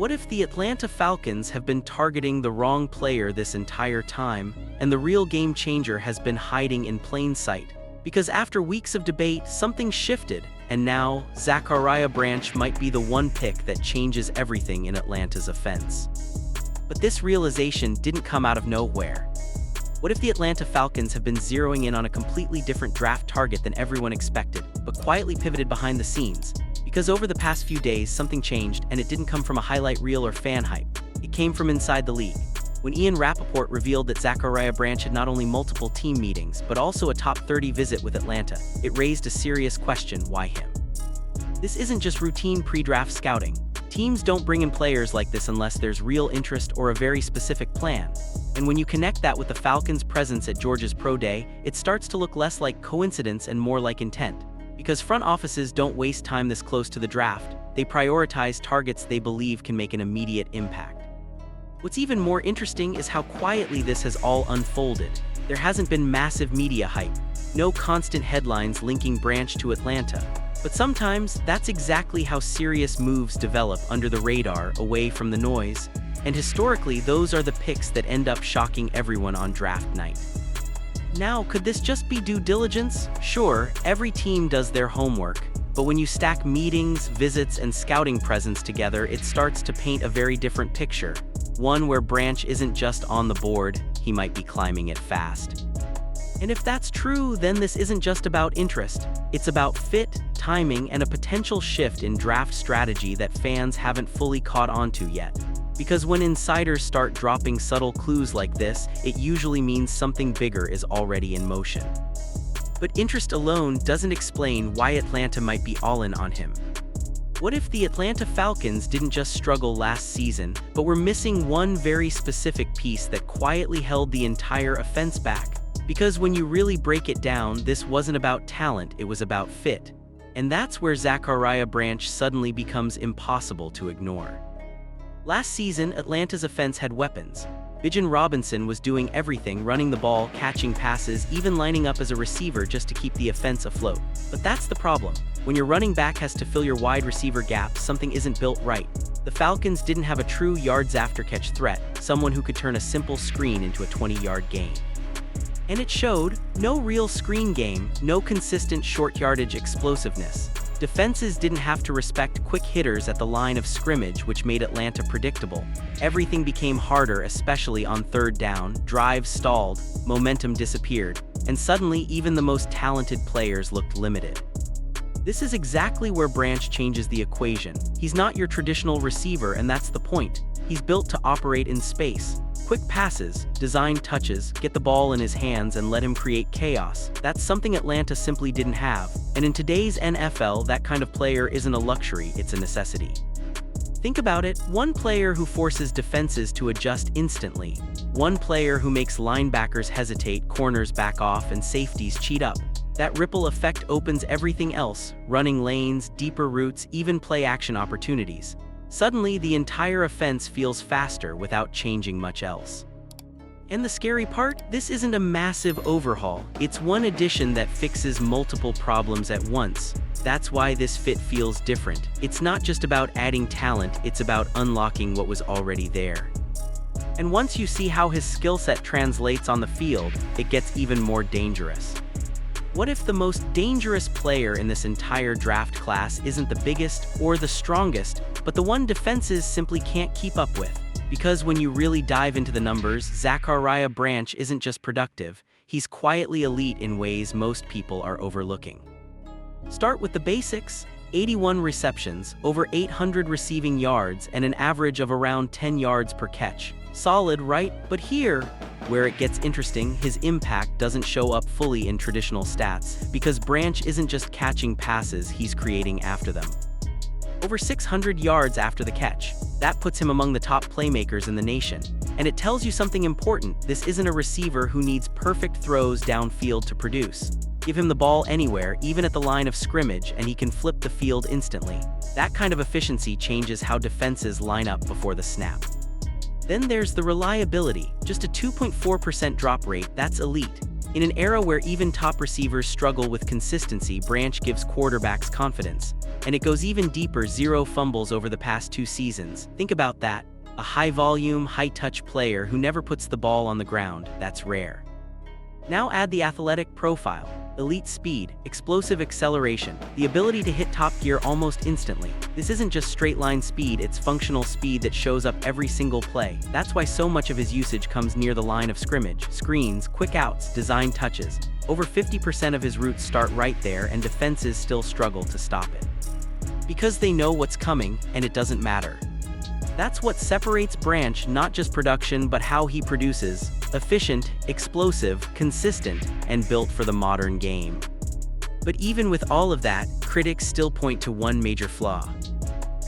What if the Atlanta Falcons have been targeting the wrong player this entire time, and the real game changer has been hiding in plain sight? Because after weeks of debate, something shifted, and now Zachariah Branch might be the one pick that changes everything in Atlanta's offense. But this realization didn't come out of nowhere. What if the Atlanta Falcons have been zeroing in on a completely different draft target than everyone expected, but quietly pivoted behind the scenes? Because over the past few days, something changed, and it didn't come from a highlight reel or fan hype. It came from inside the league. When Ian Rappaport revealed that Zachariah Branch had not only multiple team meetings, but also a top 30 visit with Atlanta, it raised a serious question: why him? This isn't just routine pre-draft scouting. Teams don't bring in players like this unless there's real interest or a very specific plan. And when you connect that with the Falcons' presence at Georgia's Pro Day, it starts to look less like coincidence and more like intent. Because front offices don't waste time this close to the draft, they prioritize targets they believe can make an immediate impact. What's even more interesting is how quietly this has all unfolded. There hasn't been massive media hype, no constant headlines linking Branch to Atlanta. But sometimes, that's exactly how serious moves develop under the radar, away from the noise. And historically, those are the picks that end up shocking everyone on draft night. Now, could this just be due diligence? Sure, every team does their homework. But when you stack meetings, visits, and scouting presence together, it starts to paint a very different picture. One where Branch isn't just on the board, he might be climbing it fast. And if that's true, then this isn't just about interest. It's about fit, timing, and a potential shift in draft strategy that fans haven't fully caught on to yet. Because when insiders start dropping subtle clues like this, it usually means something bigger is already in motion. But interest alone doesn't explain why Atlanta might be all in on him. What if the Atlanta Falcons didn't just struggle last season, but were missing one very specific piece that quietly held the entire offense back? Because when you really break it down, this wasn't about talent, it was about fit. And that's where Zachariah Branch suddenly becomes impossible to ignore. Last season, Atlanta's offense had weapons. Bijan Robinson was doing everything, running the ball, catching passes, even lining up as a receiver just to keep the offense afloat. But that's the problem. When your running back has to fill your wide receiver gaps, something isn't built right. The Falcons didn't have a true yards after catch threat, someone who could turn a simple screen into a 20-yard gain. And it showed. No real screen game, no consistent short yardage explosiveness. Defenses didn't have to respect quick hitters at the line of scrimmage, which made Atlanta predictable. Everything became harder, especially on third down. Drives stalled, momentum disappeared, and suddenly even the most talented players looked limited. This is exactly where Branch changes the equation. He's not your traditional receiver, and that's the point. He's built to operate in space. Quick passes, design touches, get the ball in his hands and let him create chaos. That's something Atlanta simply didn't have. And in today's NFL, that kind of player isn't a luxury, it's a necessity. Think about it, one player who forces defenses to adjust instantly. One player who makes linebackers hesitate, corners back off, and safeties cheat up. That ripple effect opens everything else: running lanes, deeper routes, even play-action opportunities. Suddenly, the entire offense feels faster without changing much else. And the scary part? This isn't a massive overhaul. It's one addition that fixes multiple problems at once. That's why this fit feels different. It's not just about adding talent, it's about unlocking what was already there. And once you see how his skill set translates on the field, it gets even more dangerous. What if the most dangerous player in this entire draft class isn't the biggest or the strongest, but the one defenses simply can't keep up with? Because when you really dive into the numbers, Zachariah Branch isn't just productive, he's quietly elite in ways most people are overlooking. Start with the basics: 81 receptions, over 800 receiving yards, and an average of around 10 yards per catch. Solid, right? But here, where it gets interesting, his impact doesn't show up fully in traditional stats, because Branch isn't just catching passes, he's creating after them. Over 600 yards after the catch. That puts him among the top playmakers in the nation. And it tells you something important: this isn't a receiver who needs perfect throws downfield to produce. Give him the ball anywhere, even at the line of scrimmage, and he can flip the field instantly. That kind of efficiency changes how defenses line up before the snap. Then there's the reliability. Just a 2.4% drop rate, that's elite. In an era where even top receivers struggle with consistency, Branch gives quarterbacks confidence. And it goes even deeper: 0 fumbles over the past 2 seasons. Think about that. A high-volume, high-touch player who never puts the ball on the ground. That's rare. Now add the athletic profile. Elite speed, explosive acceleration, the ability to hit top gear almost instantly. This isn't just straight-line speed, it's functional speed that shows up every single play. That's why so much of his usage comes near the line of scrimmage: screens, quick outs, design touches. Over 50% of his routes start right there, and defenses still struggle to stop it. Because they know what's coming, and it doesn't matter. That's what separates Branch, not just production but how he produces: efficient, explosive, consistent, and built for the modern game. But even with all of that, critics still point to one major flaw.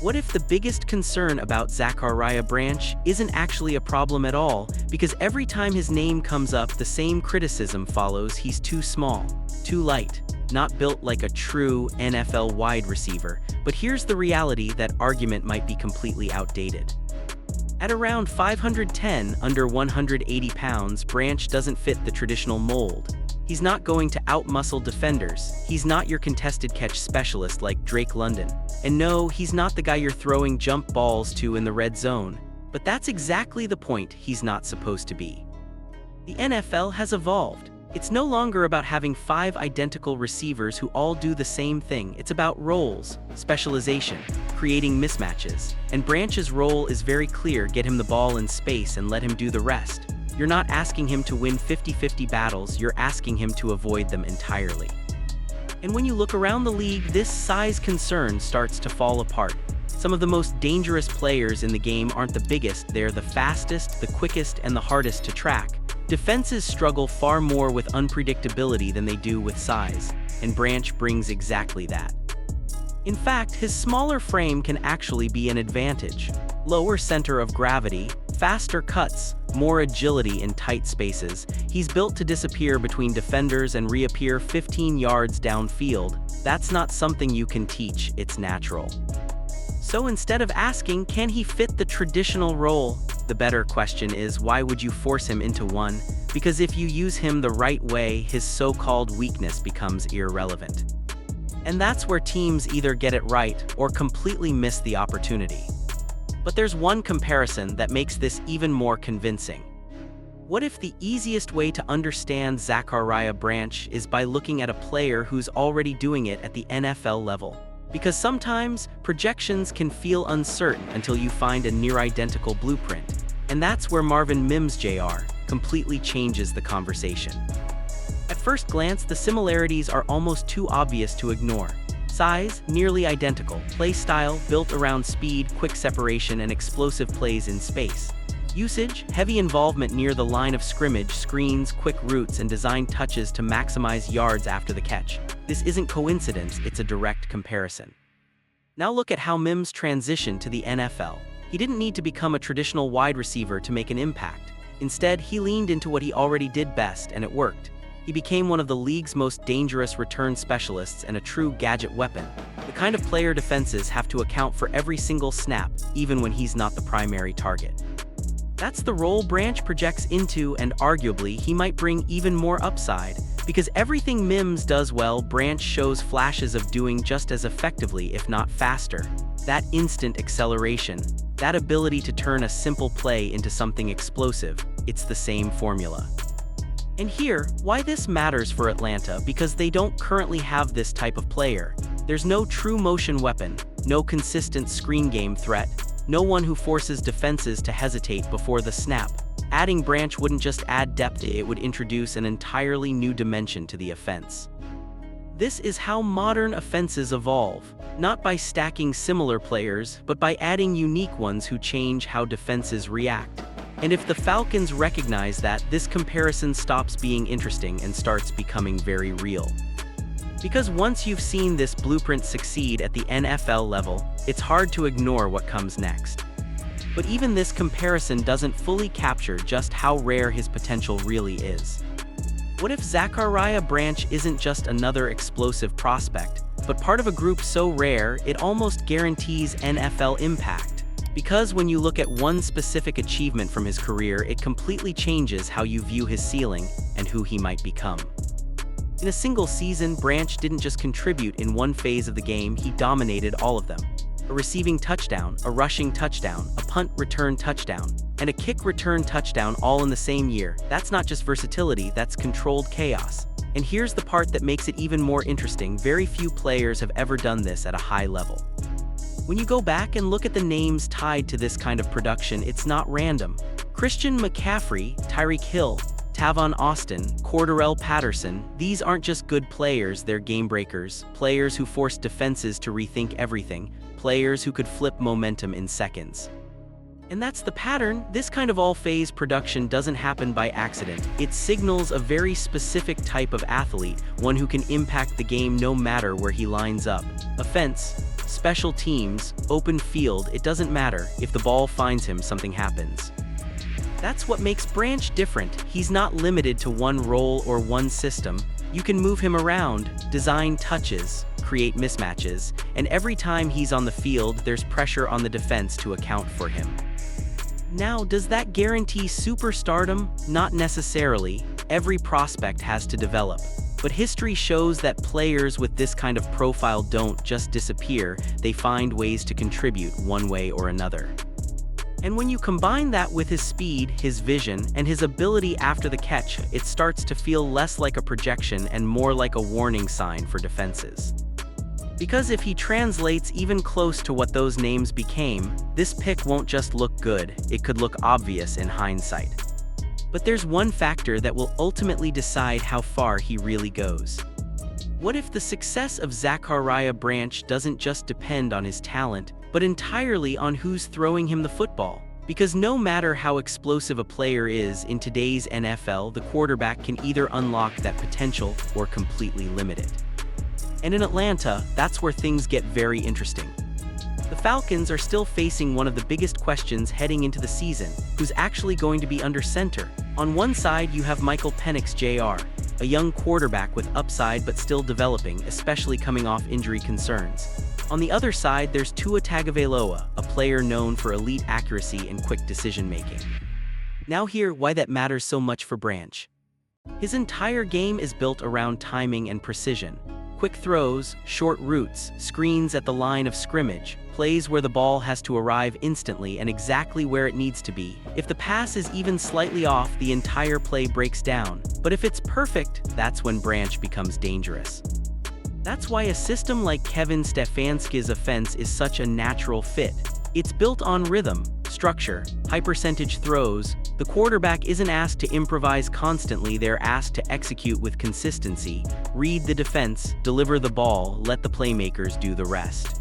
What if the biggest concern about Zachariah Branch isn't actually a problem at all, because every time his name comes up, the same criticism follows: he's too small, too light, not built like a true NFL wide receiver. But here's the reality: that argument might be completely outdated. At around 510, under 180 pounds, Branch doesn't fit the traditional mold. He's not going to outmuscle defenders. He's not your contested catch specialist like Drake London. And no, he's not the guy you're throwing jump balls to in the red zone. But that's exactly the point: he's not supposed to be. The NFL has evolved. It's no longer about having 5 identical receivers who all do the same thing. It's about roles, specialization, creating mismatches. And Branch's role is very clear: get him the ball in space and let him do the rest. You're not asking him to win 50-50 battles, you're asking him to avoid them entirely. And when you look around the league, this size concern starts to fall apart. Some of the most dangerous players in the game aren't the biggest, they're the fastest, the quickest, and the hardest to track. Defenses struggle far more with unpredictability than they do with size, and Branch brings exactly that. In fact, his smaller frame can actually be an advantage. Lower center of gravity, faster cuts, more agility in tight spaces. He's built to disappear between defenders and reappear 15 yards downfield. That's not something you can teach, it's natural. So instead of asking, can he fit the traditional role, the better question is, why would you force him into one? Because if you use him the right way, his so-called weakness becomes irrelevant. And that's where teams either get it right or completely miss the opportunity. But there's one comparison that makes this even more convincing. What if the easiest way to understand Zachariah Branch is by looking at a player who's already doing it at the NFL level? Because sometimes projections can feel uncertain until you find a near-identical blueprint. And that's where Marvin Mims Jr. completely changes the conversation. At first glance, the similarities are almost too obvious to ignore. Size, nearly identical. Play style, built around speed, quick separation, and explosive plays in space. Usage, heavy involvement near the line of scrimmage, screens, quick routes, and design touches to maximize yards after the catch. This isn't coincidence, it's a direct comparison. Now look at how Mims transitioned to the NFL. He didn't need to become a traditional wide receiver to make an impact. Instead, he leaned into what he already did best, and it worked. He became one of the league's most dangerous return specialists and a true gadget weapon. The kind of player defenses have to account for every single snap, even when he's not the primary target. That's the role Branch projects into, and arguably, he might bring even more upside. Because everything Mims does well, Branch shows flashes of doing just as effectively, if not faster. That instant acceleration, that ability to turn a simple play into something explosive, it's the same formula. And here, why this matters for Atlanta: because they don't currently have this type of player. There's no true motion weapon, no consistent screen game threat, no one who forces defenses to hesitate before the snap. Adding Branch wouldn't just add depth, it would introduce an entirely new dimension to the offense. This is how modern offenses evolve, not by stacking similar players, but by adding unique ones who change how defenses react. And if the Falcons recognize that, this comparison stops being interesting and starts becoming very real. Because once you've seen this blueprint succeed at the NFL level, it's hard to ignore what comes next. But even this comparison doesn't fully capture just how rare his potential really is. What if Zachariah Branch isn't just another explosive prospect, but part of a group so rare it almost guarantees NFL impact? Because when you look at one specific achievement from his career, it completely changes how you view his ceiling and who he might become. In a single season, Branch didn't just contribute in one phase of the game, he dominated all of them. A receiving touchdown, a rushing touchdown, a punt return touchdown, and a kick return touchdown all in the same year. That's not just versatility, that's controlled chaos. And here's the part that makes it even more interesting: very few players have ever done this at a high level. When you go back and look at the names tied to this kind of production, it's not random. Christian McCaffrey, Tyreek Hill, Tavon Austin, Cordarrelle Patterson, these aren't just good players, they're game breakers, players who force defenses to rethink everything, players who could flip momentum in seconds. And that's the pattern. This kind of all-phase production doesn't happen by accident. It signals a very specific type of athlete, one who can impact the game no matter where he lines up. Offense, special teams, open field, it doesn't matter. If the ball finds him, something happens. That's what makes Branch different. He's not limited to one role or one system. You can move him around, design touches, create mismatches, and every time he's on the field, there's pressure on the defense to account for him. Now, does that guarantee superstardom? Not necessarily. Every prospect has to develop. But history shows that players with this kind of profile don't just disappear, they find ways to contribute one way or another. And when you combine that with his speed, his vision, and his ability after the catch, it starts to feel less like a projection and more like a warning sign for defenses. Because if he translates even close to what those names became, this pick won't just look good, it could look obvious in hindsight. But there's one factor that will ultimately decide how far he really goes. What if the success of Zachariah Branch doesn't just depend on his talent, but entirely on who's throwing him the football? Because no matter how explosive a player is in today's NFL, the quarterback can either unlock that potential or completely limit it. And in Atlanta, that's where things get very interesting. The Falcons are still facing one of the biggest questions heading into the season: who's actually going to be under center? On one side, you have Michael Penix Jr., a young quarterback with upside but still developing, especially coming off injury concerns. On the other side, there's Tua Tagovailoa, a player known for elite accuracy and quick decision-making. Now hear why that matters so much for Branch. His entire game is built around timing and precision. Quick throws, short routes, screens at the line of scrimmage, plays where the ball has to arrive instantly and exactly where it needs to be. If the pass is even slightly off, the entire play breaks down. But if it's perfect, that's when Branch becomes dangerous. That's why a system like Kevin Stefanski's offense is such a natural fit. It's built on rhythm, structure, high percentage throws. The quarterback isn't asked to improvise constantly, they're asked to execute with consistency, read the defense, deliver the ball, let the playmakers do the rest.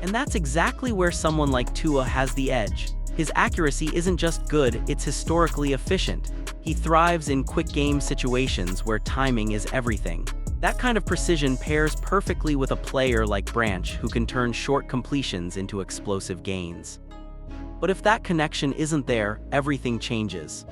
And that's exactly where someone like Tua has the edge. His accuracy isn't just good, it's historically efficient. He thrives in quick game situations where timing is everything. That kind of precision pairs perfectly with a player like Branch, who can turn short completions into explosive gains. But if that connection isn't there, everything changes.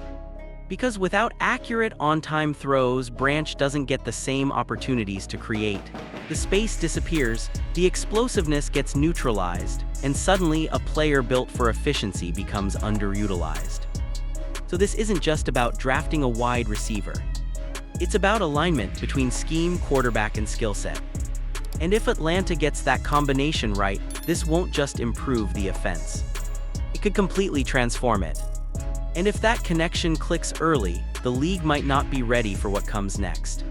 Because without accurate, on-time throws, Branch doesn't get the same opportunities to create. The space disappears, the explosiveness gets neutralized, and suddenly a player built for efficiency becomes underutilized. So this isn't just about drafting a wide receiver. It's about alignment between scheme, quarterback, and skill set. And if Atlanta gets that combination right, this won't just improve the offense. It could completely transform it. And if that connection clicks early, the league might not be ready for what comes next.